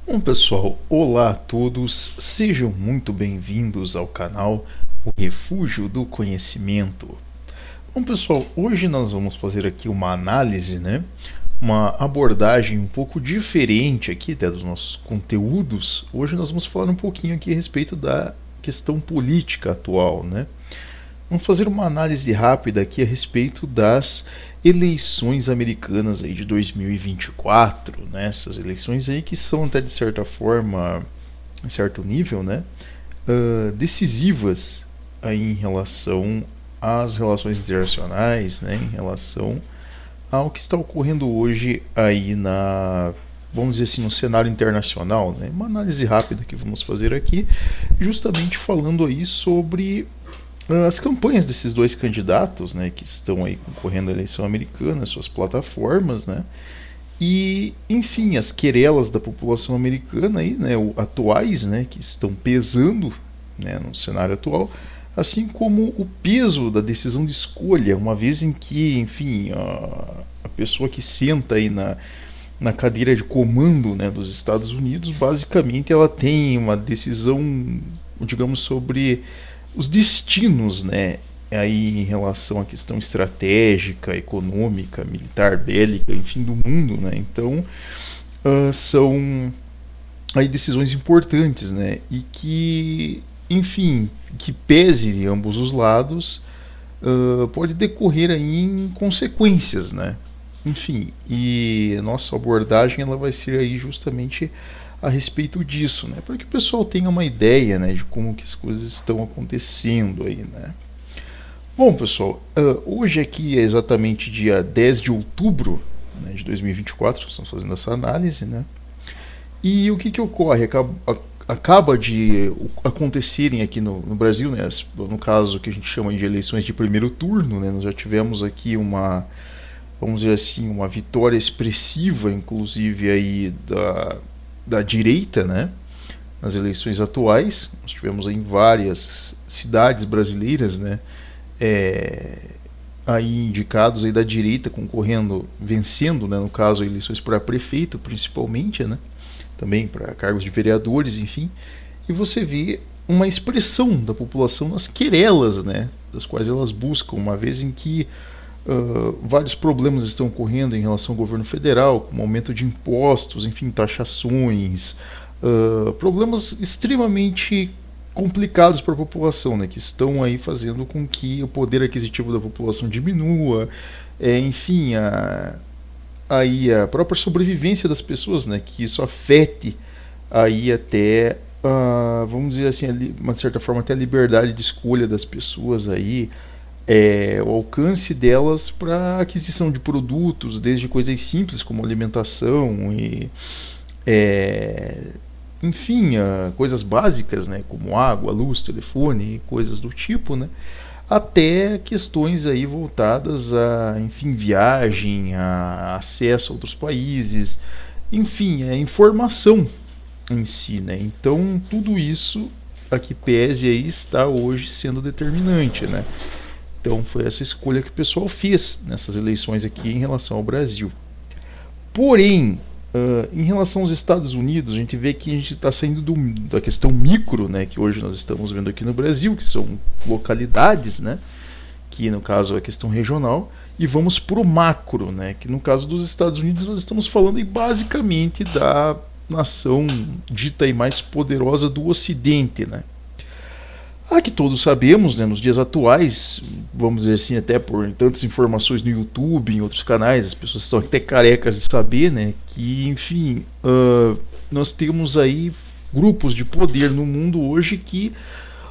Bom, pessoal, olá a todos, sejam muito bem-vindos ao canal O Refúgio do Conhecimento. Bom, pessoal, hoje nós vamos fazer aqui uma análise, uma abordagem um pouco diferente aqui até dos nossos conteúdos. Hoje nós vamos falar um pouquinho aqui a respeito da questão política atual, Vamos fazer uma análise rápida aqui a respeito das eleições americanas aí de 2024, Essas eleições aí que são até de certa forma, em certo nível, decisivas aí em relação às relações internacionais, em relação ao que está ocorrendo hoje aí vamos dizer assim, no cenário internacional, Uma análise rápida que vamos fazer aqui, justamente falando aí sobre as campanhas desses dois candidatos, que estão aí concorrendo à eleição americana, suas plataformas, e, enfim, as querelas da população americana aí, atuais, que estão pesando, no cenário atual, assim como o peso da decisão de escolha, uma vez em que, enfim, a pessoa que senta aí na cadeira de comando, dos Estados Unidos, basicamente ela tem uma decisão, digamos, sobre os destinos, aí em relação à questão estratégica, econômica, militar, bélica, enfim, do mundo, Então, são aí decisões importantes, E que, enfim, que pese de ambos os lados, pode decorrer aí em consequências, Enfim, e a nossa abordagem ela vai ser aí justamente a respeito disso, para que o pessoal tenha uma ideia, de como que as coisas estão acontecendo aí, Bom, pessoal, hoje aqui é exatamente dia 10 de outubro, de 2024, estamos fazendo essa análise, E o que ocorre? Acaba de acontecerem aqui no Brasil, no caso que a gente chama de eleições de primeiro turno, Nós já tivemos aqui vamos dizer assim, uma vitória expressiva, inclusive aí da direita, nas eleições atuais. Nós tivemos em várias cidades brasileiras, aí indicados aí da direita concorrendo, vencendo, no caso eleições para prefeito principalmente, também para cargos de vereadores, enfim. E você vê uma expressão da população nas querelas, das quais elas buscam, uma vez em que vários problemas estão ocorrendo em relação ao governo federal, como aumento de impostos, enfim, taxações, problemas extremamente complicados para a população, que estão aí fazendo com que o poder aquisitivo da população diminua, enfim, aí a própria sobrevivência das pessoas, que isso afete aí até, vamos dizer assim, de uma certa forma até a liberdade de escolha das pessoas aí, o alcance delas para aquisição de produtos, desde coisas simples como alimentação e, enfim, coisas básicas, como água, luz, telefone, coisas do tipo, até questões aí voltadas a, enfim, viagem, a acesso a outros países, enfim, a informação em si, Então tudo isso a que pese aí está hoje sendo determinante, Então foi essa escolha que o pessoal fez nessas eleições aqui em relação ao Brasil. Porém, em relação aos Estados Unidos, a gente vê que a gente está saindo da questão micro, que hoje nós estamos vendo aqui no Brasil, que são localidades, que no caso é a questão regional, e vamos para o macro, que no caso dos Estados Unidos nós estamos falando aí basicamente da nação dita aí mais poderosa do Ocidente, que todos sabemos, nos dias atuais, vamos dizer assim, até por tantas informações no YouTube, em outros canais, as pessoas estão até carecas de saber, que, enfim, nós temos aí grupos de poder no mundo hoje que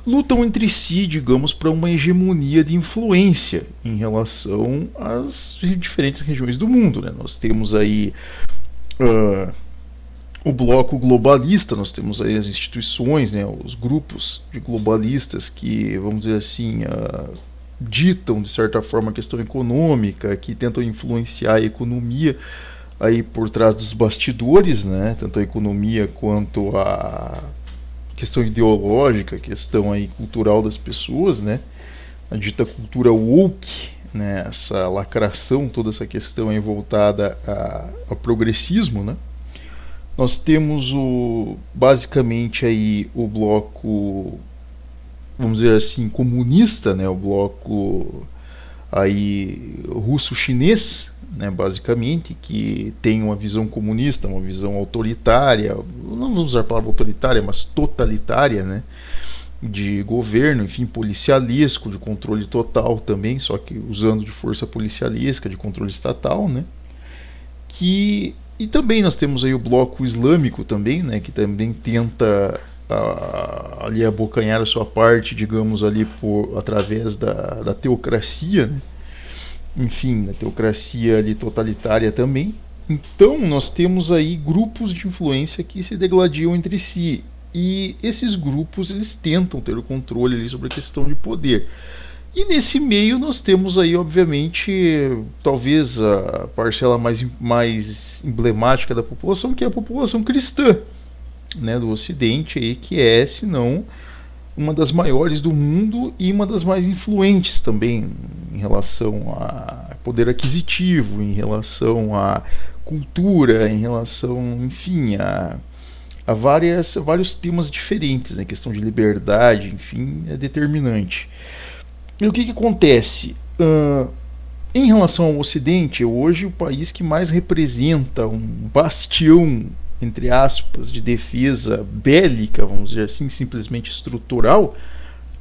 lutam entre si, digamos, para uma hegemonia de influência em relação às diferentes regiões do mundo, Nós temos aí o bloco globalista, nós temos aí as instituições, os grupos de globalistas que, vamos dizer assim, ditam de certa forma a questão econômica, que tentam influenciar a economia aí por trás dos bastidores, tanto a economia quanto a questão ideológica, a questão aí cultural das pessoas, a dita cultura woke, essa lacração, toda essa questão aí voltada ao progressismo, Nós temos basicamente aí o bloco, vamos dizer assim, comunista, né, o bloco aí russo-chinês, né, basicamente, que tem uma visão comunista, uma visão autoritária, não vamos usar a palavra autoritária, mas totalitária, né, de governo, enfim, policialesco, de controle total também, só que usando de força policialesca, de controle estatal, né, e também nós temos aí o bloco islâmico também, né, que também tenta ali abocanhar a sua parte, digamos, ali através da teocracia, né? Enfim, a teocracia ali totalitária também. Então nós temos aí grupos de influência que se degladiam entre si. E esses grupos eles tentam ter o controle ali sobre a questão de poder. E nesse meio nós temos aí, obviamente, talvez a parcela mais emblemática da população, que é a população cristã, né, do Ocidente, aí, que é, se não, uma das maiores do mundo e uma das mais influentes também em relação a poder aquisitivo, em relação à cultura, em relação, enfim, a vários temas diferentes, né? Questão de liberdade, enfim, é determinante. E o que acontece? Em relação ao Ocidente, hoje o país que mais representa um bastião, entre aspas, de defesa bélica, vamos dizer assim, simplesmente estrutural,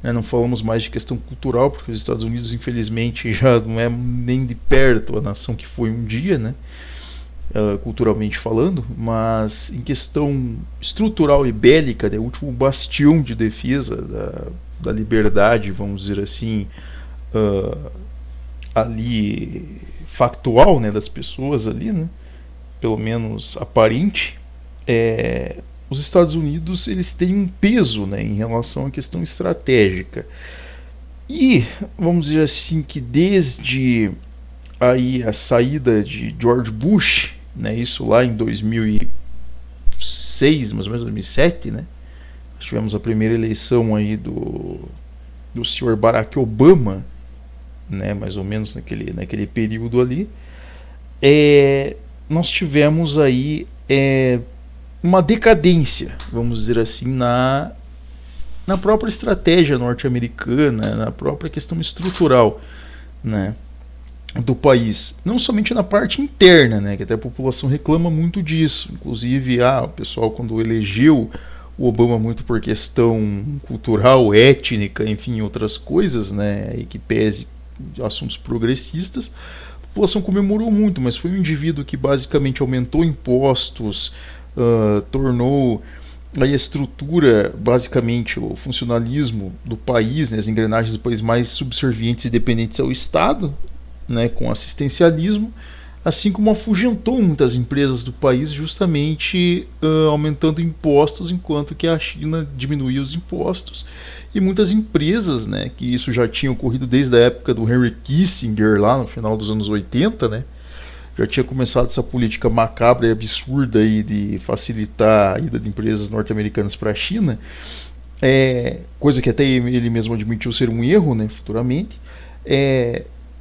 né? Não falamos mais de questão cultural, porque os Estados Unidos, infelizmente, já não é nem de perto a nação que foi um dia, né? Culturalmente falando, mas em questão estrutural e bélica, né? O último bastião de defesa da liberdade, vamos dizer assim, ali factual, né, das pessoas ali, né? Pelo menos aparente, os Estados Unidos eles têm um peso, né, em relação à questão estratégica. E vamos dizer assim que desde aí a saída de George Bush, né, isso lá em 2006, mais ou menos 2007, né, nós tivemos a primeira eleição aí do senhor Barack Obama, né, mais ou menos naquele período ali, nós tivemos aí uma decadência, vamos dizer assim, na própria estratégia norte-americana, na própria questão estrutural, né, do país. Não somente na parte interna, né, que até a população reclama muito disso. Inclusive, o pessoal quando elegeu o Obama muito por questão cultural, étnica, enfim, outras coisas, né, e que pese assuntos progressistas, a população comemorou muito, mas foi um indivíduo que basicamente aumentou impostos, tornou aí a estrutura, basicamente o funcionalismo do país, né, as engrenagens do país mais subservientes e dependentes ao Estado, né, com assistencialismo, assim como afugentou muitas empresas do país justamente aumentando impostos, enquanto que a China diminuía os impostos, e muitas empresas, né, que isso já tinha ocorrido desde a época do Henry Kissinger, lá no final dos anos 80, né, já tinha começado essa política macabra e absurda aí de facilitar a ida de empresas norte-americanas para a China, coisa que até ele mesmo admitiu ser um erro, né, futuramente.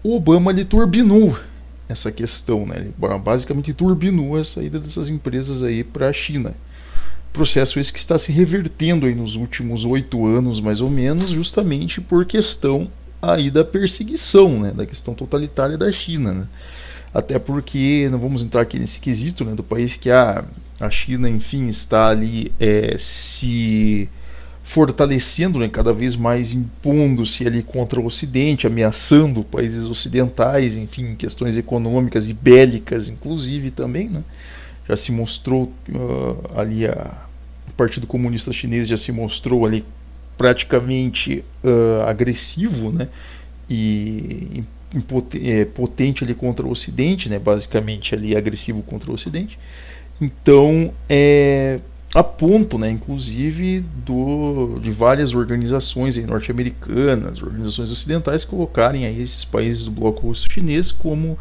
O Obama ele turbinou essa questão, né, ele basicamente turbinou a saída dessas empresas aí para a China. Processo esse que está se revertendo aí nos últimos 8 anos, mais ou menos, justamente por questão aí da perseguição, né, da questão totalitária da China, né. Até porque, não vamos entrar aqui nesse quesito, né, do país que a China, enfim, está ali se fortalecendo, né, cada vez mais impondo-se ali contra o Ocidente, ameaçando países ocidentais, enfim, questões econômicas e bélicas, inclusive também, né. Já se mostrou ali o Partido Comunista Chinês já se mostrou ali praticamente agressivo, né, e potente ali contra o Ocidente, né, basicamente ali agressivo contra o Ocidente. Então, a ponto, né, inclusive de várias organizações norte-americanas, organizações ocidentais, colocarem aí esses países do bloco russo-chinês como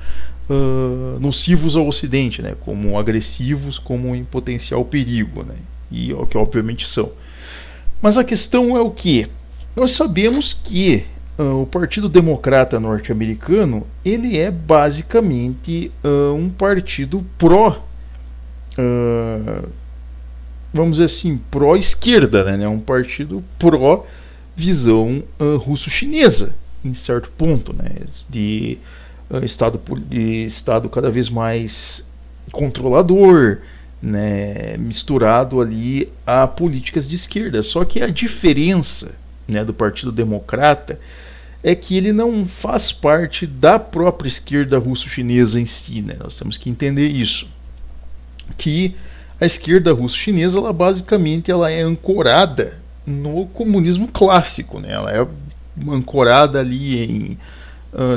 nocivos ao Ocidente, né, como agressivos, como em potencial perigo, né, e o que obviamente são. Mas a questão é o que? Nós sabemos que o Partido Democrata norte-americano ele é basicamente um partido vamos dizer assim, pró-esquerda, né? É um partido pró-visão russo-chinesa, em certo ponto, né? De estado cada vez mais controlador, né? Misturado ali a políticas de esquerda. Só que a diferença, né, do Partido Democrata é que ele não faz parte da própria esquerda russo-chinesa em si, né? Nós temos que entender isso, que a esquerda russo-chinesa, ela basicamente ela é ancorada no comunismo clássico, né? Ela é ancorada ali em,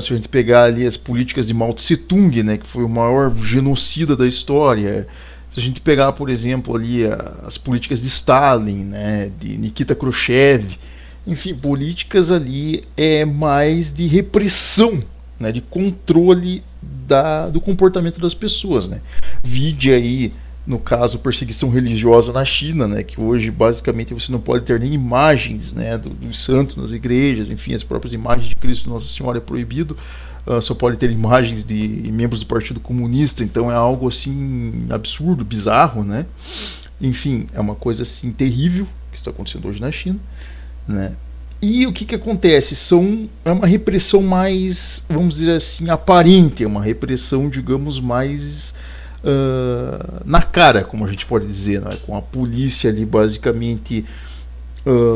se a gente pegar ali as políticas de Mao Tse-tung, né, que foi o maior genocida da história. Se a gente pegar, por exemplo, ali as políticas de Stalin, né, de Nikita Khrushchev, enfim, políticas ali mais de repressão, né, de controle do comportamento das pessoas, né. Vide aí, no caso, perseguição religiosa na China, né, que hoje basicamente você não pode ter nem imagens, né, dos santos nas igrejas, enfim, as próprias imagens de Cristo e Nossa Senhora é proibido, só pode ter imagens de membros do Partido Comunista, então é algo assim absurdo, bizarro, né. Enfim, é uma coisa assim terrível que está acontecendo hoje na China, né? E o que acontece? É uma repressão mais, vamos dizer assim, aparente, é uma repressão, digamos, mais na cara, como a gente pode dizer, né? Com a polícia ali basicamente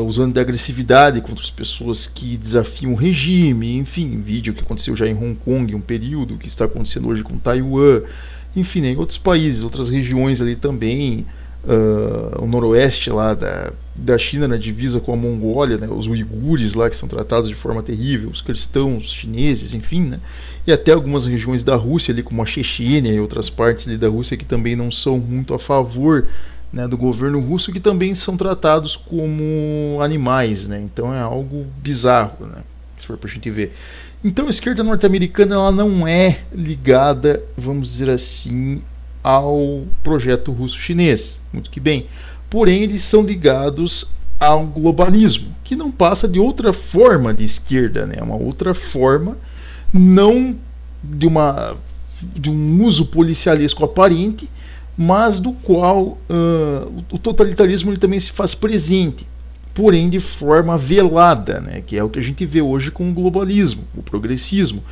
usando de agressividade contra as pessoas que desafiam o regime, enfim, vídeo que aconteceu já em Hong Kong, um período, que está acontecendo hoje com Taiwan, enfim, né, em outros países, outras regiões ali também, o noroeste lá da China, na divisa com a Mongólia, né, os uigures lá que são tratados de forma terrível, os cristãos, os chineses, enfim, né, e até algumas regiões da Rússia ali como a Chechênia e outras partes ali da Rússia que também não são muito a favor, né, do governo russo, que também são tratados como animais, né, então é algo bizarro, né, se for pra gente ver. Então a esquerda norte-americana ela não é ligada, vamos dizer assim, ao projeto russo-chinês, muito que bem. Porém, eles são ligados ao globalismo, que não passa de outra forma de esquerda, né? Uma outra forma, não de um uso policialesco aparente, mas do qual o totalitarismo ele também se faz presente, porém de forma velada, né? Que é o que a gente vê hoje com o globalismo, o progressismo,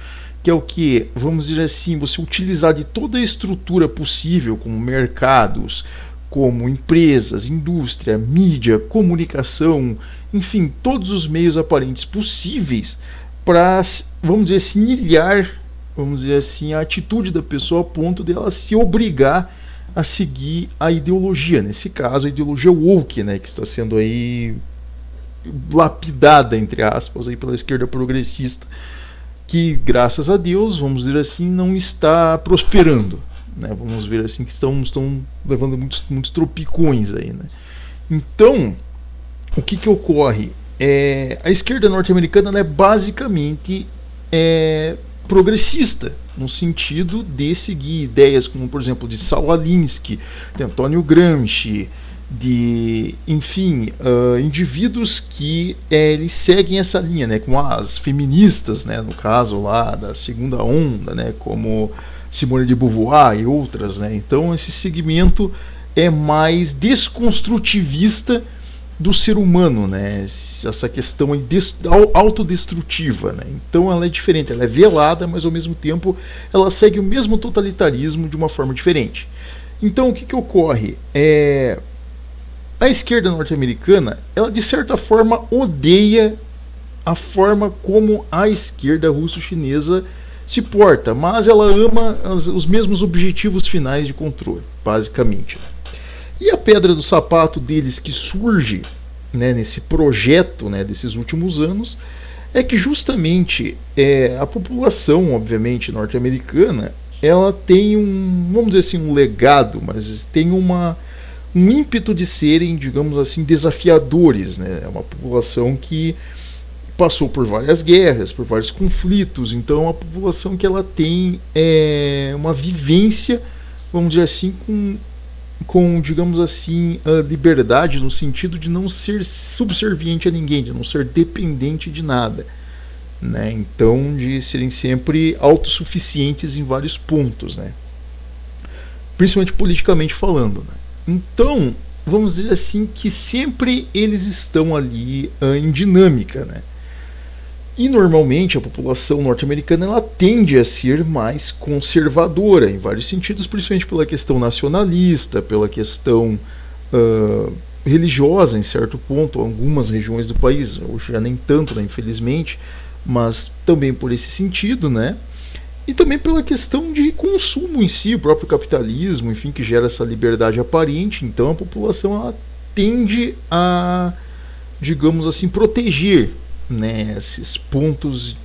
que é o que, vamos dizer assim, você utilizar de toda a estrutura possível, como mercados, como empresas, indústria, mídia, comunicação, enfim, todos os meios aparentes possíveis para, vamos dizer assim, ilhar, vamos dizer assim, a atitude da pessoa a ponto dela se obrigar a seguir a ideologia, nesse caso a ideologia woke, né, que está sendo aí lapidada, entre aspas, aí pela esquerda progressista, que graças a Deus, vamos dizer assim, não está prosperando, né? Vamos ver assim que estão levando muitos tropicões aí, né? Então, o que ocorre? A esquerda norte-americana ela é basicamente progressista, no sentido de seguir ideias como, por exemplo, de Saul Alinsky, de Antônio Gramsci, de, enfim, indivíduos que eles seguem essa linha, né, como as feministas, né, no caso lá da segunda onda, né, como Simone de Beauvoir e outras, né. Então esse segmento é mais desconstrutivista do ser humano, né, essa questão é autodestrutiva, né. Então ela é diferente, ela é velada, mas ao mesmo tempo ela segue o mesmo totalitarismo de uma forma diferente. Então o que ocorre? A esquerda norte-americana, ela de certa forma odeia a forma como a esquerda russo-chinesa se porta, mas ela ama os mesmos objetivos finais de controle, basicamente. E a pedra do sapato deles que surge, né, nesse projeto, né, desses últimos anos é que justamente a população, obviamente, norte-americana, ela tem vamos dizer assim, um legado, mas tem um ímpeto de serem, digamos assim, desafiadores, né? É uma população que passou por várias guerras, por vários conflitos, então é uma população que ela tem uma vivência, vamos dizer assim, com digamos assim, a liberdade no sentido de não ser subserviente a ninguém, de não ser dependente de nada, né? Então de serem sempre autossuficientes em vários pontos, né? Principalmente politicamente falando, né? Então vamos dizer assim, que sempre eles estão ali em dinâmica, né? E normalmente a população norte-americana ela tende a ser mais conservadora em vários sentidos, principalmente pela questão nacionalista, pela questão religiosa em certo ponto, algumas regiões do país, hoje já nem tanto, né, infelizmente, mas também por esse sentido, né? E também pela questão de consumo em si, o próprio capitalismo, enfim, que gera essa liberdade aparente. Então a população ela tende a, digamos assim, proteger, né, esses pontos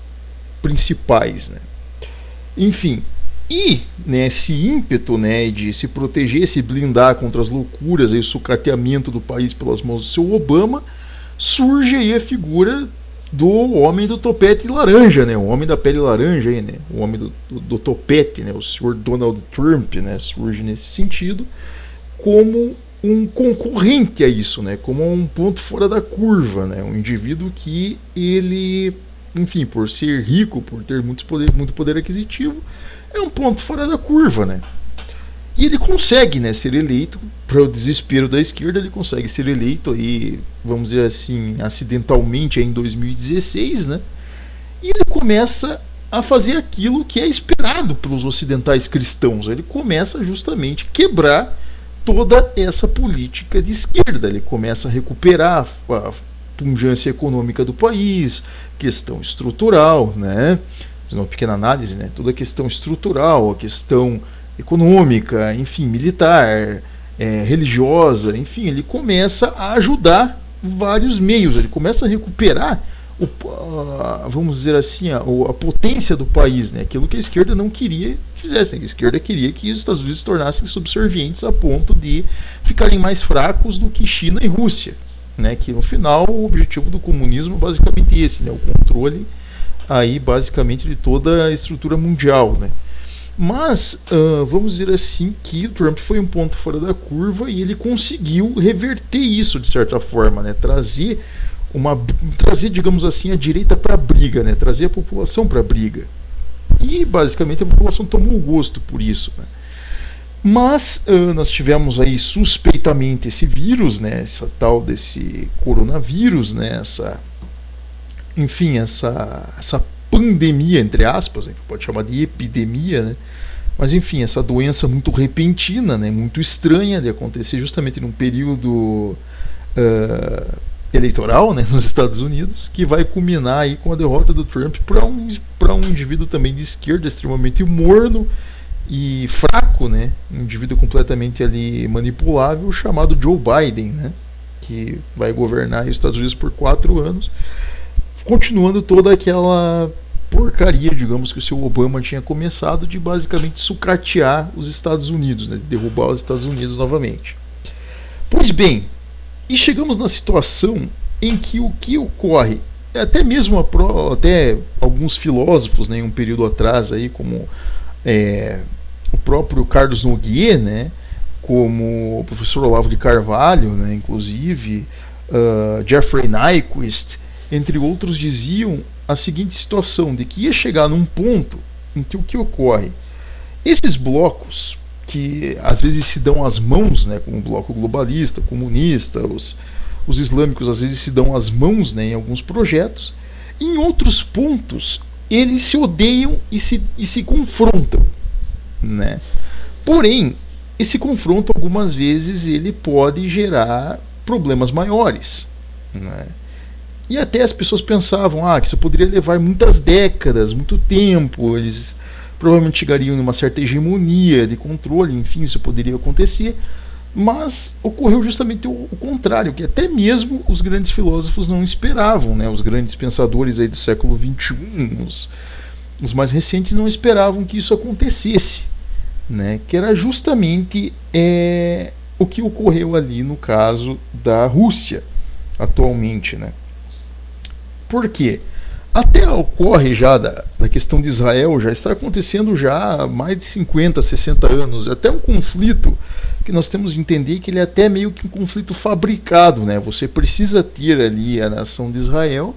principais, né? Enfim, e nesse ímpeto, né, de se proteger, se blindar contra as loucuras e o sucateamento do país pelas mãos do seu Obama, surge aí a figura do homem do topete laranja, né? O homem da pele laranja aí, né? O homem do topete, né? O senhor Donald Trump, né? Surge nesse sentido como um concorrente a isso, né? Como um ponto fora da curva, né? Um indivíduo que ele, enfim, por ser rico, por ter muito poder aquisitivo, é um ponto fora da curva, né? E ele consegue, né, ser eleito, para o desespero da esquerda, ele consegue ser eleito aí, vamos dizer assim, acidentalmente aí em 2016, né? E ele começa a fazer aquilo que é esperado pelos ocidentais cristãos. Ele começa justamente a quebrar toda essa política de esquerda. Ele começa a recuperar a pungência econômica do país, questão estrutural, né? Uma pequena análise, né? Toda a questão estrutural, a questão econômica, enfim, militar, religiosa, enfim, ele começa a ajudar vários meios, ele começa a recuperar, vamos dizer assim, a potência do país, né? Aquilo que a esquerda não queria que fizessem. A esquerda queria que os Estados Unidos se tornassem subservientes a ponto de ficarem mais fracos do que China e Rússia, né? Que no final o objetivo do comunismo é basicamente esse, né? O controle aí basicamente de toda a estrutura mundial, né? Mas vamos dizer assim que o Trump foi um ponto fora da curva e ele conseguiu reverter isso de certa forma, né? Trazer, digamos assim, a direita para a briga, né? Trazer a população para a briga. E basicamente a população tomou gosto por isso, né? Mas nós tivemos aí suspeitamente esse vírus, né? Essa tal desse coronavírus, né? Essa pandemia, entre aspas, a gente pode chamar de epidemia, né? Mas enfim, essa doença muito repentina, né? Muito estranha de acontecer justamente num período eleitoral, né? Nos Estados Unidos, que vai culminar aí com a derrota do Trump para um indivíduo também de esquerda extremamente morno e fraco, né? Um indivíduo completamente ali manipulável, chamado Joe Biden, né? Que vai governar os Estados Unidos por 4 anos, continuando toda aquela porcaria, digamos, que o seu Obama tinha começado de basicamente sucatear os Estados Unidos, né, de derrubar os Estados Unidos novamente. Pois bem, e chegamos na situação em que o que ocorre, até mesmo até alguns filósofos, né, em um período atrás, aí, como o próprio Carlos Noguier, né, como o professor Olavo de Carvalho, né, inclusive, Jeffrey Nyquist, entre outros, diziam a seguinte situação, de que ia chegar num ponto em que o que ocorre? Esses blocos, que às vezes se dão as mãos, né, como o bloco globalista, comunista, os islâmicos às vezes se dão as mãos, né, em alguns projetos, em outros pontos eles se odeiam e se confrontam, né? Porém, esse confronto algumas vezes ele pode gerar problemas maiores, né? E até as pessoas pensavam que isso poderia levar muitas décadas, muito tempo, eles provavelmente chegariam em uma certa hegemonia de controle, enfim, isso poderia acontecer. Mas ocorreu justamente o contrário, que até mesmo os grandes filósofos não esperavam, né? Os grandes pensadores aí do século XXI, os mais recentes, não esperavam que isso acontecesse, né? Que era justamente o que ocorreu ali no caso da Rússia atualmente, né? Por quê? Até ocorre já da questão de Israel, já está acontecendo já há mais de 50, 60 anos, até um conflito que nós temos de entender que ele é até meio que um conflito fabricado, né? Você precisa ter ali a nação de Israel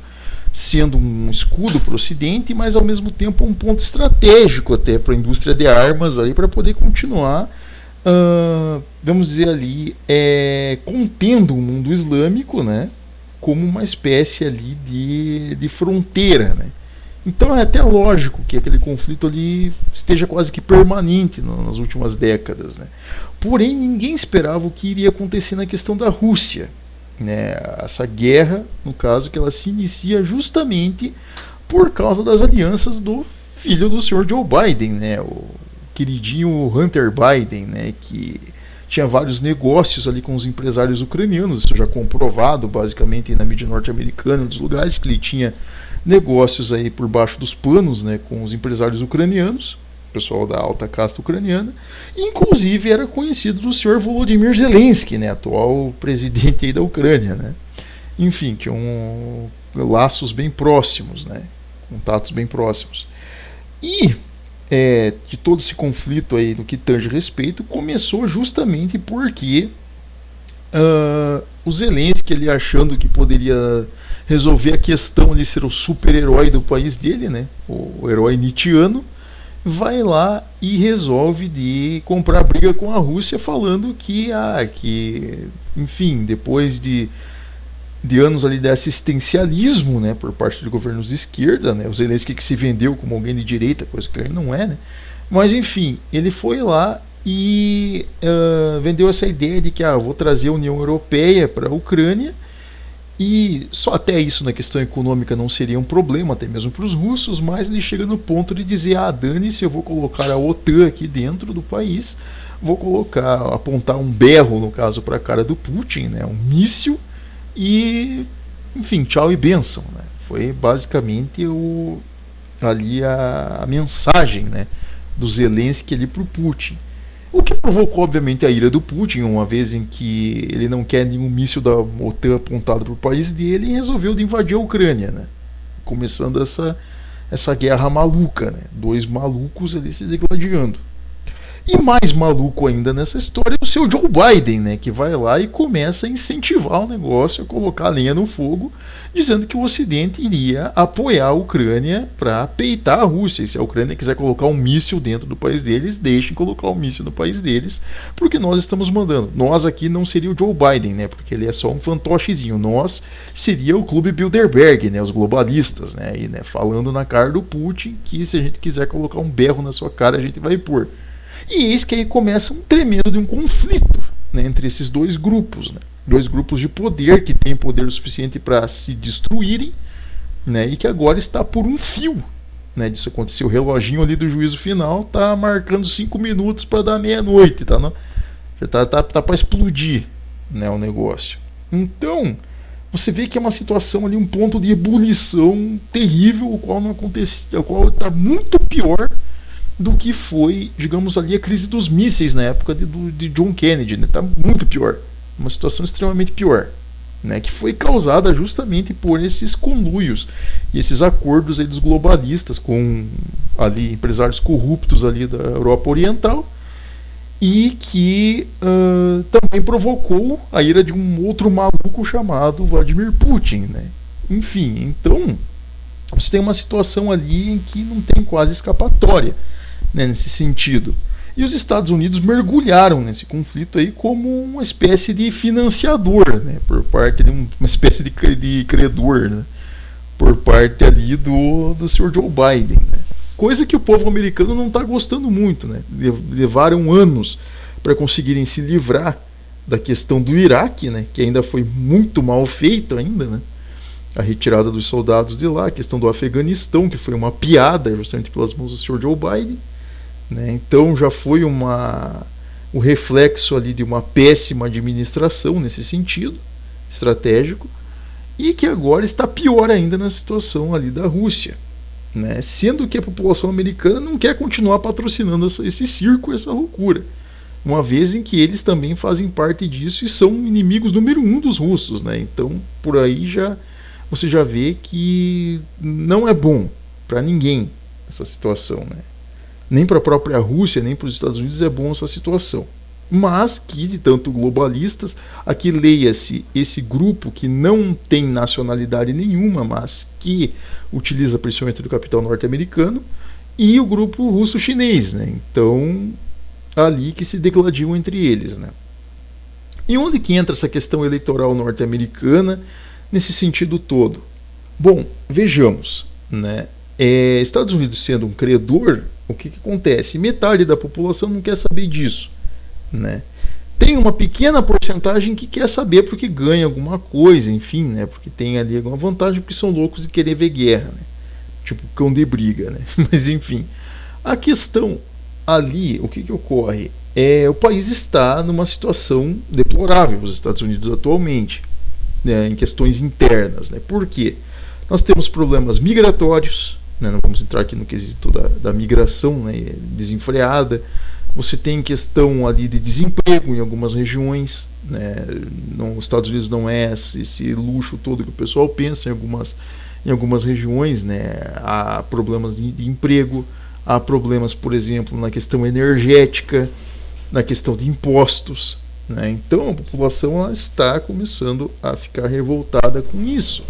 sendo um escudo para o Ocidente, mas ao mesmo tempo um ponto estratégico até para a indústria de armas aí, para poder continuar vamos dizer ali, contendo o mundo islâmico, né, como uma espécie ali de fronteira, né. Então é até lógico que aquele conflito ali esteja quase que permanente nas últimas décadas, né. Porém, ninguém esperava o que iria acontecer na questão da Rússia, né. Essa guerra, no caso, que ela se inicia justamente por causa das alianças do filho do senhor Joe Biden, né, o queridinho Hunter Biden, né, que tinha vários negócios ali com os empresários ucranianos, isso já comprovado basicamente na mídia norte-americana, nos lugares que ele tinha negócios aí por baixo dos panos, né, com os empresários ucranianos, pessoal da alta casta ucraniana, e inclusive era conhecido do senhor Volodymyr Zelensky, né, atual presidente aí da Ucrânia, né. Enfim, tinham laços bem próximos, né, contatos bem próximos. E de todo esse conflito aí no que tange respeito começou justamente porque o Zelensky, ele achando que poderia resolver a questão de ser o super-herói do país dele, né, o herói nietzschiano, vai lá e resolve de comprar briga com a Rússia, falando que enfim, depois de anos ali de assistencialismo, né, por parte de governos de esquerda, né, o Zelensky que se vendeu como alguém de direita, coisa que ele não é, né, mas enfim, ele foi lá e vendeu essa ideia de que vou trazer a União Europeia para a Ucrânia, e só até isso na questão econômica não seria um problema, até mesmo para os russos, mas ele chega no ponto de dizer, dane-se, eu vou colocar a OTAN aqui dentro do país, vou apontar um berro, no caso, para a cara do Putin, né, um míssil, e, enfim, tchau e bênção, né? Foi basicamente ali a mensagem, né, do Zelensky ali para o Putin. O que provocou, obviamente, a ira do Putin, uma vez em que ele não quer nenhum míssil da OTAN apontado para o país dele, e resolveu de invadir a Ucrânia, né? Começando essa guerra maluca, né? Dois malucos ali se degladiando. E mais maluco ainda nessa história é o seu Joe Biden, né, que vai lá e começa a incentivar o negócio, a colocar lenha no fogo, dizendo que o Ocidente iria apoiar a Ucrânia para peitar a Rússia. E se a Ucrânia quiser colocar um míssil dentro do país deles, deixem colocar um míssil no país deles, porque nós estamos mandando. Nós aqui não seria o Joe Biden, né, porque ele é só um fantochezinho. Nós seria o Clube Bilderberg, né, os globalistas, né, e, né, falando na cara do Putin que se a gente quiser colocar um berro na sua cara, a gente vai pôr. E eis que aí começa um tremendo de um conflito, né, entre esses dois grupos, né, dois grupos de poder que têm poder o suficiente para se destruírem, né, e que agora está por um fio, né, disso acontecer. O reloginho ali do juízo final está marcando 5 minutos para dar meia-noite, já tá para explodir, né, o negócio. Então você vê que é uma situação ali, um ponto de ebulição terrível, o qual não acontece, o qual está muito pior do que foi, digamos ali, a crise dos mísseis na época de John Kennedy, né? Tá muito pior, uma situação extremamente pior, né? Que foi causada justamente por esses conluios e esses acordos aí dos globalistas com ali empresários corruptos ali da Europa Oriental, e que também provocou a ira de um outro maluco chamado Vladimir Putin, né? Enfim, então você tem uma situação ali em que não tem quase escapatória, né, nesse sentido. E os Estados Unidos mergulharam nesse conflito aí como uma espécie de financiador, né, por parte de uma espécie de credor, né, por parte ali do Sr. Joe Biden, né. Coisa que o povo americano não está gostando muito, né. Levaram anos para conseguirem se livrar da questão do Iraque, né, que ainda foi muito mal feito ainda, né, a retirada dos soldados de lá, a questão do Afeganistão, que foi uma piada justamente pelas mãos do Sr. Joe Biden, né? Então já foi o reflexo ali de uma péssima administração nesse sentido estratégico, e que agora está pior ainda na situação ali da Rússia, né? Sendo que a população americana não quer continuar patrocinando esse circo, essa loucura, uma vez em que eles também fazem parte disso e são inimigos número 1 dos russos, né? Então por aí você já vê que não é bom para ninguém essa situação, né? Nem para a própria Rússia, nem para os Estados Unidos é bom essa situação. Mas que, de tanto globalistas, aqui leia-se esse grupo que não tem nacionalidade nenhuma, mas que utiliza principalmente do capital norte-americano, e o grupo russo-chinês, né? Então ali que se degladiam entre eles, né? E onde que entra essa questão eleitoral norte-americana nesse sentido todo? Bom, vejamos, né? Estados Unidos sendo um credor, o que acontece? Metade da população não quer saber disso, né? Tem uma pequena porcentagem que quer saber porque ganha alguma coisa, enfim, né? Porque tem ali alguma vantagem, porque são loucos de querer ver guerra, né? Tipo cão de briga, né? Mas enfim, a questão ali, o que ocorre? O país está numa situação deplorável, os Estados Unidos atualmente, né, em questões internas, né? Por quê? Nós temos problemas migratórios, né? Não vamos entrar aqui no quesito da migração, né, desenfreada. Você tem questão ali de desemprego em algumas regiões, né? Os Estados Unidos não é esse luxo todo que o pessoal pensa em algumas regiões, né? Há problemas de emprego, há problemas, por exemplo, na questão energética, na questão de impostos, né? Então a população ela está começando a ficar revoltada com isso,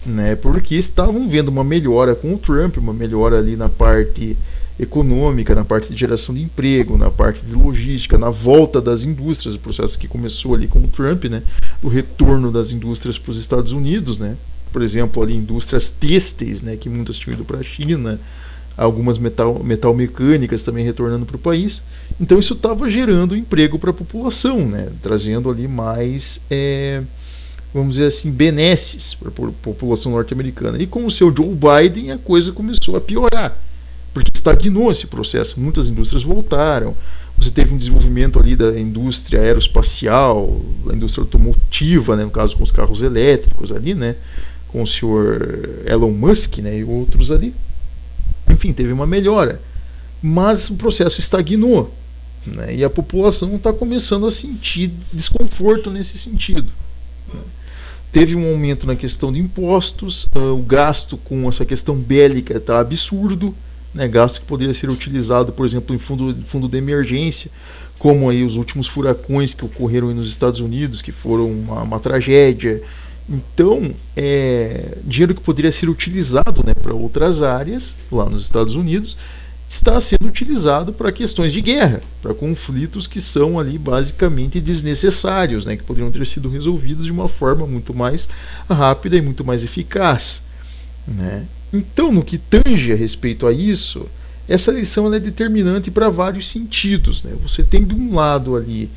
né? Porque estavam vendo uma melhora com o Trump, uma melhora ali na parte econômica, na parte de geração de emprego, na parte de logística, na volta das indústrias, o processo que começou ali com o Trump, né? O retorno das indústrias para os Estados Unidos, né? Por exemplo, ali indústrias têxteis, né? Que muitas tinham ido para a China, algumas metal mecânicas também retornando para o país. Então isso estava gerando emprego para a população, né? Trazendo ali mais, vamos dizer assim, benesses para a população norte-americana. E com o seu Joe Biden a coisa começou a piorar, porque estagnou esse processo. Muitas indústrias voltaram. Você teve um desenvolvimento ali da indústria aeroespacial, da indústria automotiva, né? No caso com os carros elétricos ali, né? Com o senhor Elon Musk, né? E outros ali. Enfim, teve uma melhora, mas o processo estagnou, né? E a população está começando a sentir desconforto nesse sentido, né? Teve um aumento na questão de impostos, o gasto com essa questão bélica está absurdo, né? Gasto que poderia ser utilizado, por exemplo, em fundo de emergência, como aí os últimos furacões que ocorreram aí nos Estados Unidos, que foram uma tragédia. Então, dinheiro que poderia ser utilizado, né, para outras áreas lá nos Estados Unidos está sendo utilizado para questões de guerra, para conflitos que são ali basicamente desnecessários, né, que poderiam ter sido resolvidos de uma forma muito mais rápida e muito mais eficaz, né? Então, no que tange a respeito a isso, essa eleição ela é determinante para vários sentidos, né? Você tem de um lado ali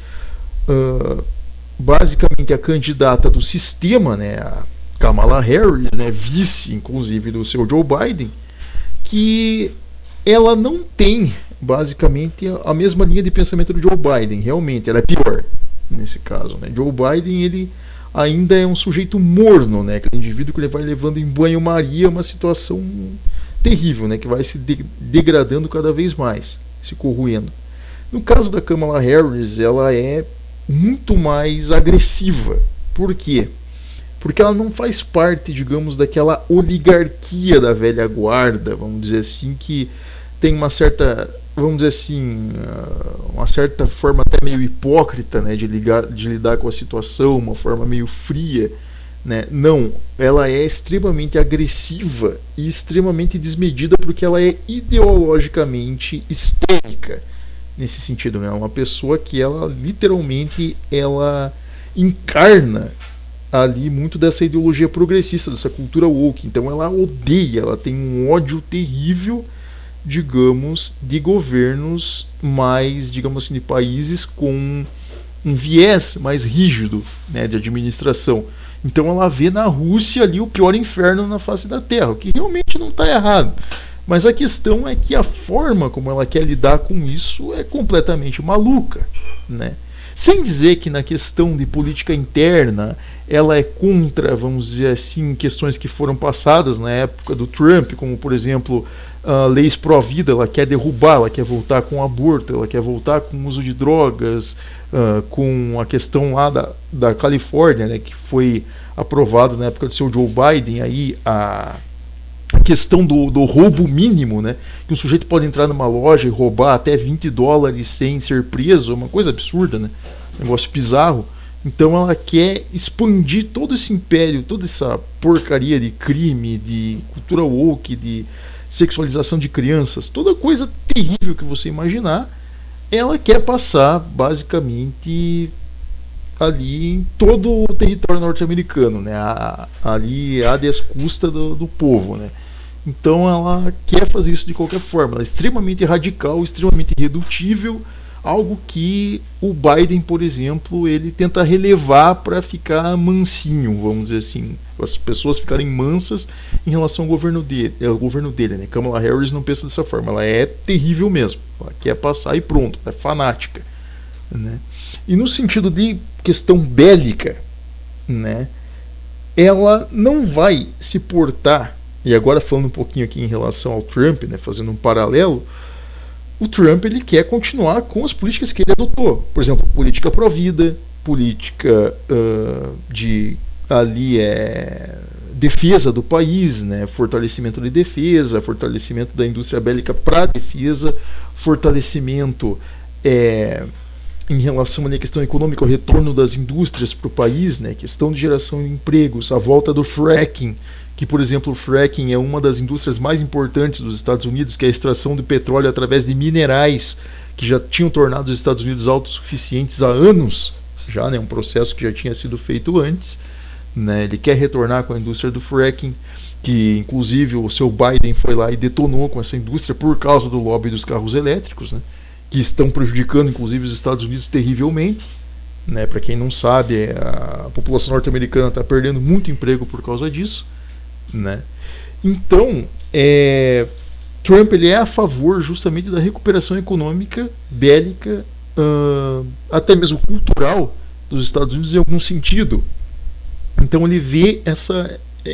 basicamente a candidata do sistema, né, a Kamala Harris, né, vice inclusive do seu Joe Biden, que ela não tem basicamente a mesma linha de pensamento do Joe Biden. Realmente ela é pior nesse caso, né? Joe Biden ele ainda é um sujeito morno, né, aquele indivíduo que ele vai levando em banho-maria, uma situação terrível, né, que vai se degradando cada vez mais, se corroendo. No caso da Kamala Harris, ela é muito mais agressiva. Por quê? Porque ela não faz parte, digamos, daquela oligarquia da velha guarda, vamos dizer assim, que tem uma certa, vamos dizer assim, uma certa forma até meio hipócrita, né, de lidar com a situação, uma forma meio fria, né? Não, ela é extremamente agressiva e extremamente desmedida porque ela é ideologicamente histérica. Nesse sentido, né? Uma pessoa que ela literalmente ela encarna ali muito dessa ideologia progressista, dessa cultura woke. Então ela odeia, ela tem um ódio terrível, digamos, de governos mais, digamos assim, de países com um viés mais rígido, né, de administração. Então ela vê na Rússia ali o pior inferno na face da Terra, o que realmente não está errado. Mas a questão é que a forma como ela quer lidar com isso é completamente maluca, né? Sem dizer que na questão de política interna ela é contra, vamos dizer assim, questões que foram passadas na época do Trump, como por exemplo leis pró-vida, ela quer derrubar, ela quer voltar com o aborto, ela quer voltar com o uso de drogas, com a questão lá da Califórnia, né, que foi aprovado na época do seu Joe Biden, aí a questão do roubo mínimo, né? Que um sujeito pode entrar numa loja e roubar até $20 sem ser preso, é uma coisa absurda, né? Um negócio bizarro. Então ela quer expandir todo esse império, toda essa porcaria de crime, de cultura woke, de sexualização de crianças, toda coisa terrível que você imaginar, ela quer passar basicamente ali em todo o território norte-americano, né? Ali às custas do povo, né? Então ela quer fazer isso de qualquer forma. Ela é extremamente radical, extremamente irredutível, algo que o Biden, por exemplo, ele tenta relevar para ficar mansinho, vamos dizer assim, as pessoas ficarem mansas em relação ao governo dele, né? Kamala Harris não pensa dessa forma, ela é terrível mesmo, ela quer passar e pronto, é fanática, né? E no sentido de questão bélica, né, ela não vai se portar, e agora falando um pouquinho aqui em relação ao Trump, né, fazendo um paralelo, o Trump ele quer continuar com as políticas que ele adotou. Por exemplo, política pró-vida, política de ali defesa do país, né, fortalecimento de defesa, fortalecimento da indústria bélica para defesa, fortalecimento em relação à questão econômica, o retorno das indústrias para o país, né, questão de geração de empregos, a volta do fracking, que, por exemplo, o fracking é uma das indústrias mais importantes dos Estados Unidos, que é a extração de petróleo através de minerais que já tinham tornado os Estados Unidos autossuficientes há anos, já, né, um processo que já tinha sido feito antes, né, ele quer retornar com a indústria do fracking, que inclusive o seu Biden foi lá e detonou com essa indústria por causa do lobby dos carros elétricos, né, que estão prejudicando inclusive os Estados Unidos terrivelmente, né, para quem não sabe, a população norte-americana está perdendo muito emprego por causa disso, né? Então, Trump ele é a favor justamente da recuperação econômica, bélica, até mesmo cultural dos Estados Unidos em algum sentido. Então ele vê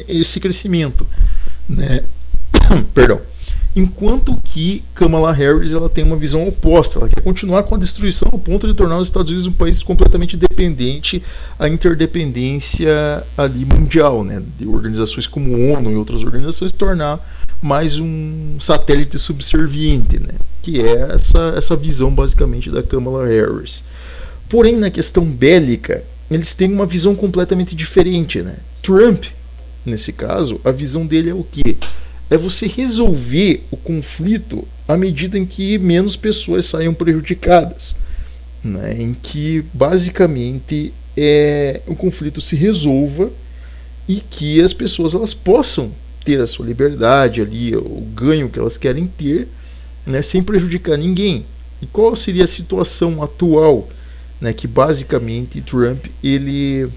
esse crescimento, né? Perdão. Enquanto que Kamala Harris ela tem uma visão oposta, ela quer continuar com a destruição ao ponto de tornar os Estados Unidos um país completamente dependente, a interdependência ali mundial, né, de organizações como a ONU e outras organizações, tornar mais um satélite subserviente, né, que é essa visão basicamente da Kamala Harris. Porém, na questão bélica, eles têm uma visão completamente diferente, né? Trump, nesse caso, a visão dele é o quê? É você resolver o conflito à medida em que menos pessoas saiam prejudicadas, né? Em que basicamente o conflito se resolva e que as pessoas elas possam ter a sua liberdade ali, o ganho que elas querem ter, né, sem prejudicar ninguém. E qual seria a situação atual, né, que basicamente Trump ele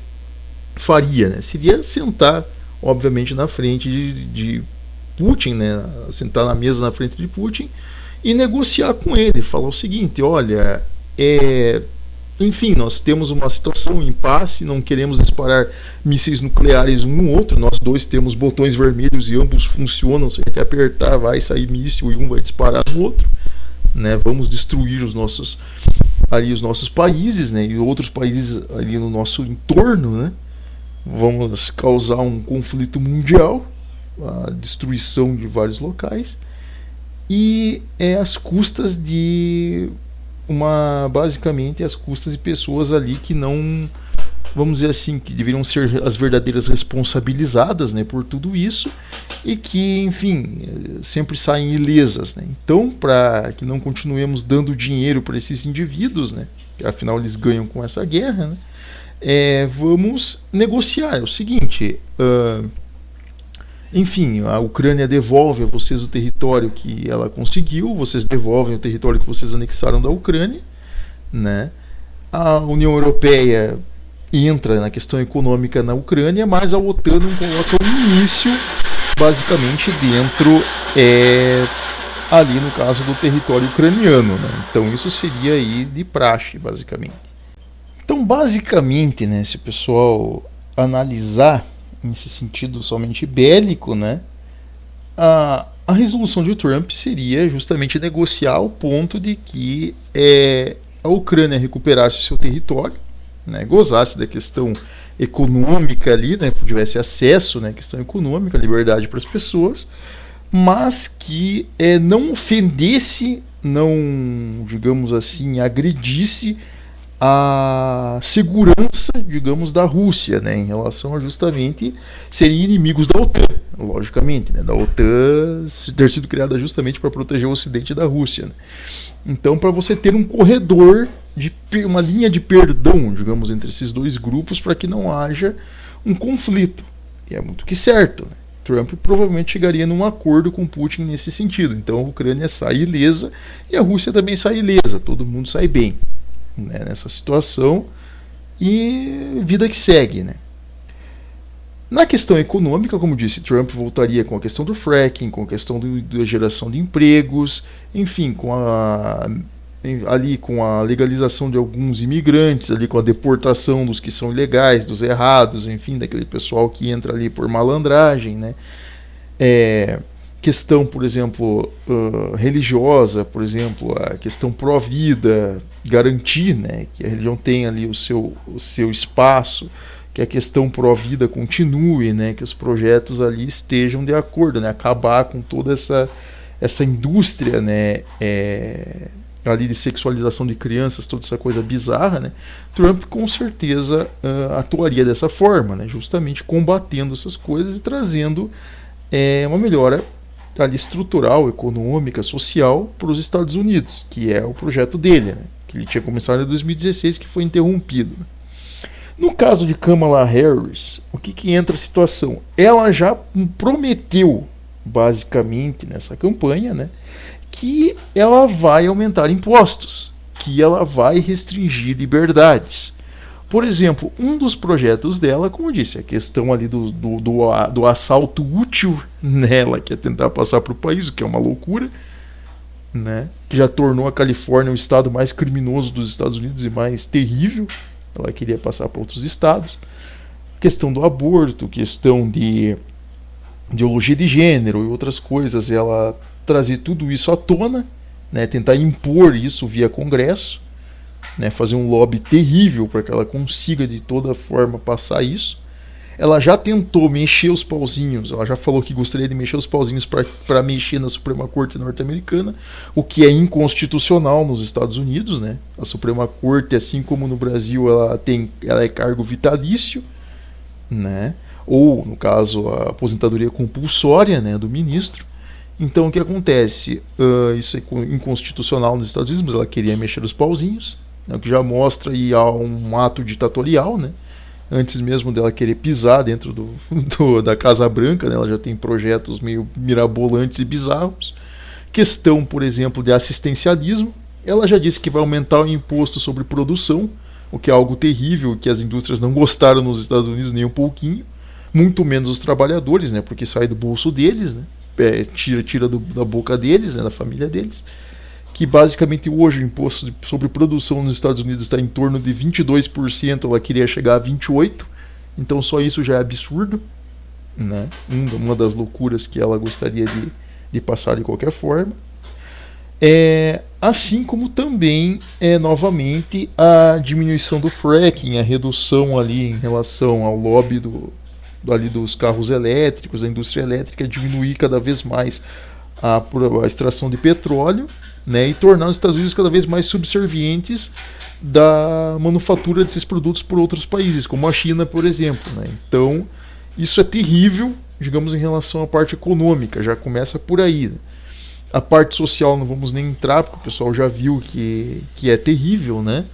faria, né? Seria sentar, obviamente, na frente de Putin, né, sentar na mesa na frente de Putin e negociar com ele, falar o seguinte: olha, enfim, nós temos uma situação em impasse, não queremos disparar mísseis nucleares um no outro, nós dois temos botões vermelhos e ambos funcionam, se a gente apertar vai sair míssil e um vai disparar no outro, né, vamos destruir os nossos países, né, e outros países ali no nosso entorno, né, vamos causar um conflito mundial, a destruição de vários locais, e às custas de basicamente às custas de pessoas ali que não, vamos dizer assim, que deveriam ser as verdadeiras responsabilizadas, né, por tudo isso, e que, enfim, sempre saem ilesas, né? Então, para que não continuemos dando dinheiro para esses indivíduos, né, afinal eles ganham com essa guerra, né, vamos negociar. É o seguinte, enfim, a Ucrânia devolve a vocês o território que ela conseguiu, vocês devolvem o território que vocês anexaram da Ucrânia, né? A União Europeia entra na questão econômica na Ucrânia, mas a OTAN não coloca o início basicamente dentro ali no caso do território ucraniano, né? Então isso seria aí de praxe, basicamente. Então, basicamente, né, se o pessoal analisar nesse sentido somente bélico, né, a resolução de Trump seria justamente negociar ao ponto de que a Ucrânia recuperasse seu território, né, gozasse da questão econômica ali, né, tivesse acesso, né, questão econômica, liberdade para as pessoas, mas que não ofendesse, não, digamos assim, agredisse a segurança, digamos, da Rússia, né, em relação a justamente serem inimigos da OTAN, logicamente, né, da OTAN ter sido criada justamente para proteger o Ocidente da Rússia, né. Então, para você ter um corredor, uma linha de perdão, digamos, entre esses dois grupos, para que não haja um conflito. E é muito que certo, né? Trump provavelmente chegaria num acordo com Putin nesse sentido. Então a Ucrânia sai ilesa e a Rússia também sai ilesa, todo mundo sai bem, né, nessa situação, e vida que segue, né? Na questão econômica, como disse, Trump voltaria com a questão do fracking, com a questão da geração de empregos, enfim, ali com a legalização de alguns imigrantes, ali com a deportação dos que são ilegais, dos errados, enfim, daquele pessoal que entra ali por malandragem, né? Questão, por exemplo, religiosa, por exemplo, a questão pró-vida, garantir, né, que a religião tenha ali o seu espaço, que a questão pró-vida continue, né, que os projetos ali estejam de acordo, né, acabar com toda essa indústria, né, ali de sexualização de crianças, toda essa coisa bizarra, né, Trump com certeza atuaria dessa forma, né, justamente combatendo essas coisas e trazendo uma melhora ali estrutural, econômica, social para os Estados Unidos, que é o projeto dele, né, que ele tinha começado em 2016, que foi interrompido. No caso de Kamala Harris, o que entra a situação? Ela já prometeu, basicamente, nessa campanha, né, que ela vai aumentar impostos, que ela vai restringir liberdades. Por exemplo, um dos projetos dela, como eu disse, a questão ali do assalto útil nela, que é tentar passar para o país, o que é uma loucura, né, que já tornou a Califórnia o estado mais criminoso dos Estados Unidos e mais terrível. Ela queria passar para outros estados. Questão do aborto, questão de ideologia de gênero e outras coisas, ela trazer tudo isso à tona, né, tentar impor isso via Congresso, né, fazer um lobby terrível para que ela consiga de toda forma passar isso. Ela já tentou mexer os pauzinhos, ela já falou que gostaria de mexer os pauzinhos para mexer na Suprema Corte norte-americana, o que é inconstitucional nos Estados Unidos, né? A Suprema Corte, assim como no Brasil, ela é cargo vitalício, né? Ou, no caso, a aposentadoria compulsória, né, do ministro. Então, o que acontece? Isso é inconstitucional nos Estados Unidos, mas ela queria mexer os pauzinhos, né, o que já mostra aí um ato ditatorial, né? Antes mesmo dela querer pisar dentro da Casa Branca, né, ela já tem projetos meio mirabolantes e bizarros. Questão, por exemplo, de assistencialismo. Ela já disse que vai aumentar o imposto sobre produção, o que é algo terrível, que as indústrias não gostaram nos Estados Unidos nem um pouquinho. Muito menos os trabalhadores, né, porque sai do bolso deles, né, tira da boca deles, né, da família deles. Que basicamente hoje o imposto sobre produção nos Estados Unidos está em torno de 22%, ela queria chegar a 28%, então só isso já é absurdo, né? Uma das loucuras que ela gostaria de passar de qualquer forma. Assim como também, novamente, a diminuição do fracking, a redução ali em relação ao lobby ali dos carros elétricos, da indústria elétrica, diminuir cada vez mais a extração de petróleo, né, e tornar os Estados Unidos cada vez mais subservientes da manufatura desses produtos por outros países, como a China, por exemplo, né? Então, isso é terrível, digamos, em relação à parte econômica, já começa por aí, né? A parte social não vamos nem entrar, porque o pessoal já viu que é terrível, né?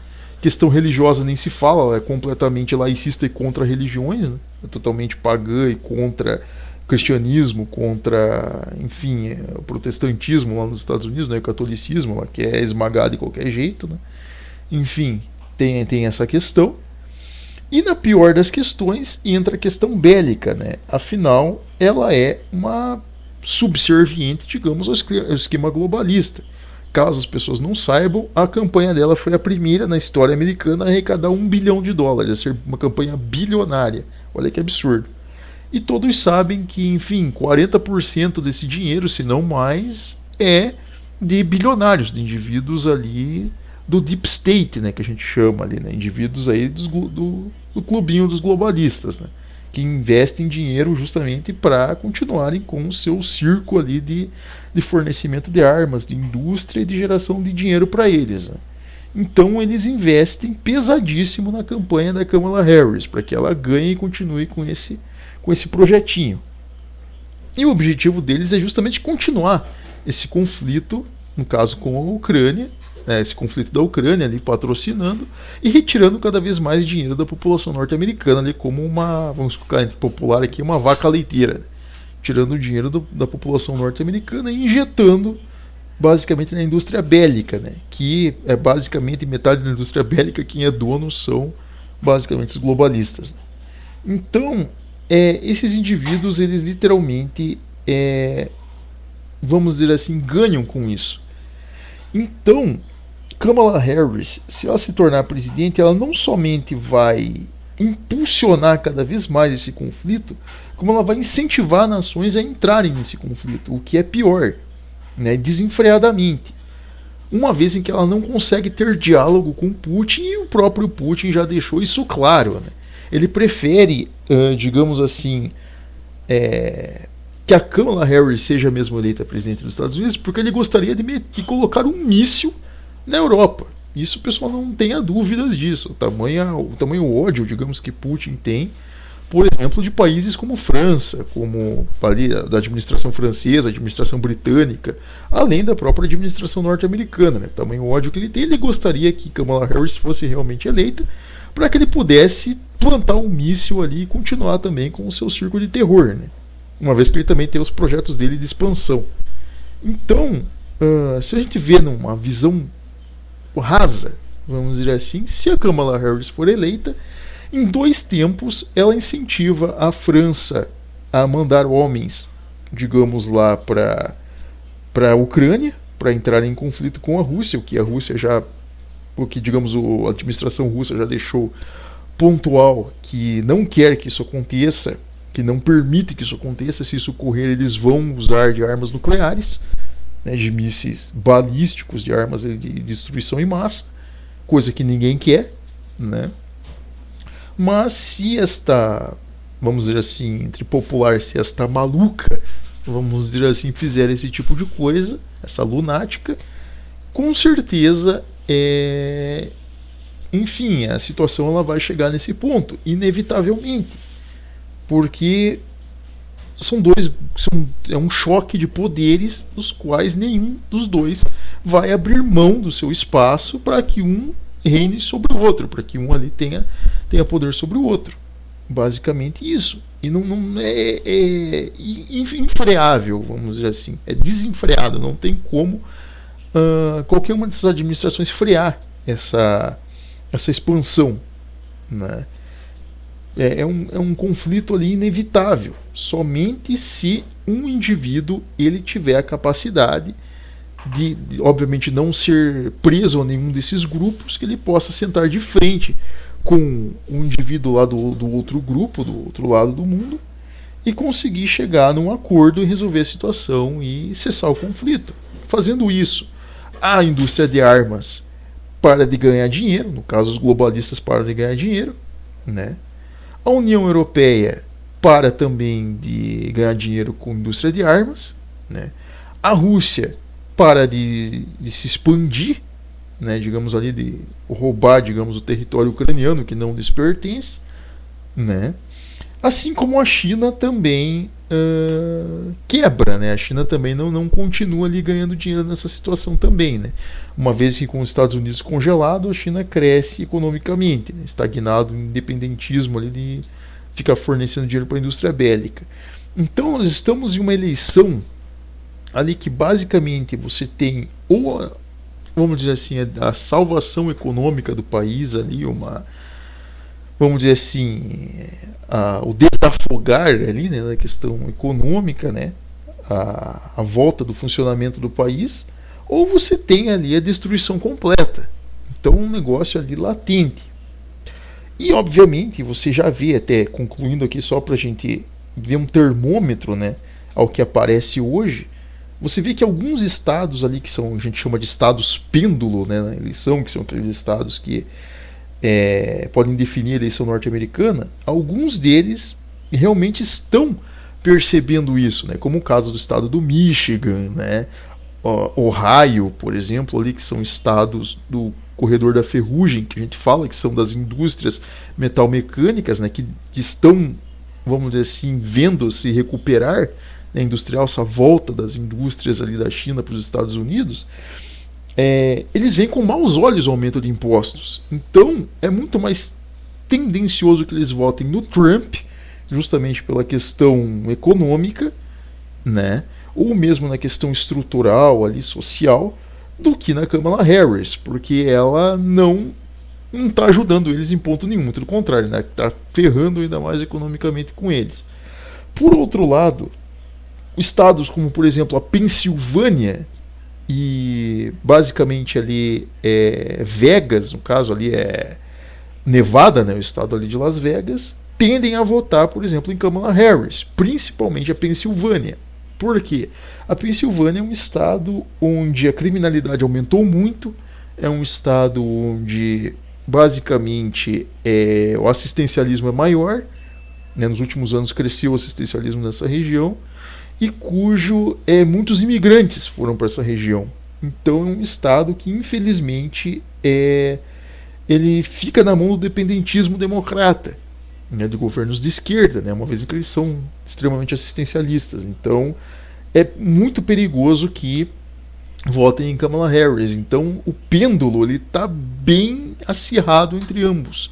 Questão religiosa nem se fala, ela é completamente laicista e contra religiões, né? É totalmente pagã e contra cristianismo, contra, enfim, o protestantismo lá nos Estados Unidos, né, o catolicismo, lá, que é esmagado de qualquer jeito, né? Enfim, tem essa questão. E na pior das questões entra a questão bélica, né? Afinal, ela é uma subserviente, digamos, ao esquema globalista. Caso as pessoas não saibam, a campanha dela foi a primeira na história americana a arrecadar $1 bilhão, a ser uma campanha bilionária. Olha que absurdo. E todos sabem que, enfim, 40% desse dinheiro, se não mais, é de bilionários, de indivíduos ali do deep state, né, que a gente chama ali, né, indivíduos aí do clubinho dos globalistas, né, que investem dinheiro justamente para continuarem com o seu circo ali de fornecimento de armas, de indústria e de geração de dinheiro para eles, né. Então eles investem pesadíssimo na campanha da Kamala Harris, para que ela ganhe e continue com esse projetinho. E o objetivo deles é justamente continuar esse conflito, no caso com a Ucrânia, né, esse conflito da Ucrânia ali patrocinando e retirando cada vez mais dinheiro da população norte-americana ali como uma, vamos colocar entre popular aqui, uma vaca leiteira, né? Tirando o dinheiro da população norte-americana e injetando basicamente na indústria bélica, né? Que é basicamente metade da indústria bélica, quem é dono são basicamente os globalistas, né? Então, esses indivíduos, eles literalmente, vamos dizer assim, ganham com isso. Então, Kamala Harris, se ela se tornar presidente, ela não somente vai impulsionar cada vez mais esse conflito, como ela vai incentivar nações a entrarem nesse conflito, o que é pior, né, desenfreadamente. Uma vez em que ela não consegue ter diálogo com Putin, e o próprio Putin já deixou isso claro, né? Ele prefere, digamos assim, que a Kamala Harris seja mesmo eleita presidente dos Estados Unidos, porque ele gostaria de colocar um míssil na Europa. Isso o pessoal não tenha dúvidas disso. O tamanho ódio, digamos, que Putin tem, por exemplo, de países como França, como ali, da administração francesa, administração britânica, além da própria administração norte-americana, né? O tamanho ódio que ele tem, ele gostaria que Kamala Harris fosse realmente eleita, para que ele pudesse plantar um míssil ali e continuar também com o seu circo de terror, né? Uma vez que ele também tem os projetos dele de expansão. Então, se a gente vê numa visão rasa, vamos dizer assim, se a Kamala Harris for eleita, em 2 tempos ela incentiva a França a mandar homens, digamos lá, para a Ucrânia, para entrar em conflito com a Rússia, o que digamos a administração russa já deixou pontual que não quer que isso aconteça, que não permite que isso aconteça. Se isso ocorrer, eles vão usar de armas nucleares, né, de mísseis balísticos, de armas de destruição em massa, coisa que ninguém quer, né? Mas se esta, vamos dizer assim, entre popular, se esta maluca, vamos dizer assim, fizer esse tipo de coisa, essa lunática, com certeza, enfim, a situação ela vai chegar nesse ponto, inevitavelmente, porque é um choque de poderes dos quais nenhum dos dois vai abrir mão do seu espaço para que um reine sobre o outro, para que um ali tenha poder sobre o outro. Basicamente isso. E não é infreável, vamos dizer assim. É desenfreado, não tem como qualquer uma dessas administrações frear essa expansão, né? É um conflito ali inevitável, somente se um indivíduo ele tiver a capacidade de obviamente não ser preso a nenhum desses grupos, que ele possa sentar de frente com um indivíduo lá do outro grupo, do outro lado do mundo, e conseguir chegar num acordo e resolver a situação e cessar o conflito. Fazendo isso, a indústria de armas para de ganhar dinheiro, no caso os globalistas param de ganhar dinheiro, né? A União Europeia para também de ganhar dinheiro com a indústria de armas, né? A Rússia para de se expandir, né? Digamos ali, de roubar, digamos, o território ucraniano que não lhes pertence, né? Assim como a China também quebra, né? A China também não continua ali ganhando dinheiro nessa situação também, né? Uma vez que com os Estados Unidos congelado, a China cresce economicamente, né? Estagnado, independentismo ali de ficar fornecendo dinheiro para a indústria bélica. Então nós estamos em uma eleição ali que basicamente você tem ou vamos dizer assim, a salvação econômica do país ali, vamos dizer assim, o desafogar ali, né, na questão econômica, né, a volta do funcionamento do país, ou você tem ali a destruição completa. Então um negócio ali latente. E obviamente você já vê, até concluindo aqui só para a gente ver um termômetro, né, ao que aparece hoje, você vê que alguns estados ali que a gente chama de estados pêndulo, né, na eleição, que são aqueles estados que podem definir a eleição norte-americana, alguns deles realmente estão percebendo isso, né, como o caso do estado do Michigan, né, Ohio, por exemplo, ali, que são estados do corredor da ferrugem, que a gente fala que são das indústrias metalmecânicas, né, que estão, vamos dizer assim, vendo se recuperar, né, industrial, essa volta das indústrias ali da China para os Estados Unidos, eles veem com maus olhos o aumento de impostos. Então é muito mais tendencioso que eles votem no Trump, justamente pela questão econômica, né, ou mesmo na questão estrutural ali, social, do que na Kamala Harris, porque ela não está ajudando eles em ponto nenhum, pelo contrário, né, está ferrando ainda mais economicamente com eles. Por outro lado, estados como, por exemplo, a Pensilvânia e basicamente ali Vegas, no caso ali é Nevada, né, o estado ali de Las Vegas, tendem a votar, por exemplo, em Kamala Harris, principalmente a Pensilvânia. Por quê? A Pensilvânia é um estado onde a criminalidade aumentou muito, é um estado onde basicamente o assistencialismo é maior, né, nos últimos anos cresceu o assistencialismo nessa região, e cujo muitos imigrantes foram para essa região. Então é um estado que infelizmente ele fica na mão do dependentismo democrata, né, de governos de esquerda, né, uma vez que eles são extremamente assistencialistas. Então é muito perigoso que votem em Kamala Harris. Então o pêndulo está bem acirrado entre ambos.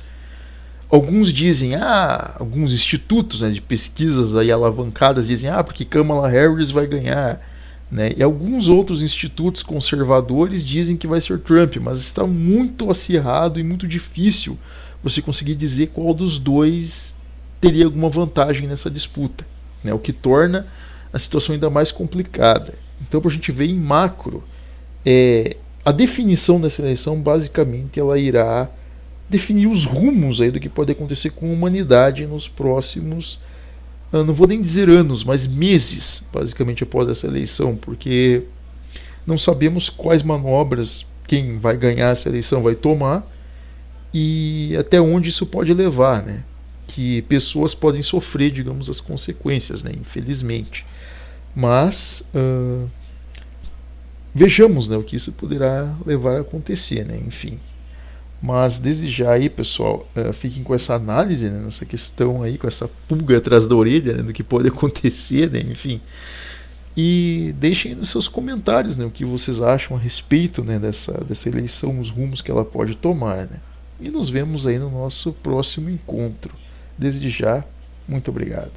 Alguns dizem, alguns institutos, né, de pesquisas aí alavancadas dizem, porque Kamala Harris vai ganhar, né? E alguns outros institutos conservadores dizem que vai ser Trump, mas está muito acirrado e muito difícil você conseguir dizer qual dos dois teria alguma vantagem nessa disputa, né? O que torna a situação ainda mais complicada. Então, para a gente ver em macro, a definição dessa eleição, basicamente, ela irá definir os rumos aí do que pode acontecer com a humanidade nos próximos, não vou nem dizer anos, mas meses, basicamente, após essa eleição, porque não sabemos quais manobras quem vai ganhar essa eleição vai tomar e até onde isso pode levar, né? Que pessoas podem sofrer, digamos, as consequências, né? Infelizmente. Mas vejamos, né, o que isso poderá levar a acontecer, né? Enfim. Mas desde já aí, pessoal, fiquem com essa análise, né, nessa questão aí, com essa pulga atrás da orelha, né, do que pode acontecer, né, enfim. E deixem nos seus comentários, né, o que vocês acham a respeito, né, dessa eleição, os rumos que ela pode tomar, né. E nos vemos aí no nosso próximo encontro. Desde já, muito obrigado.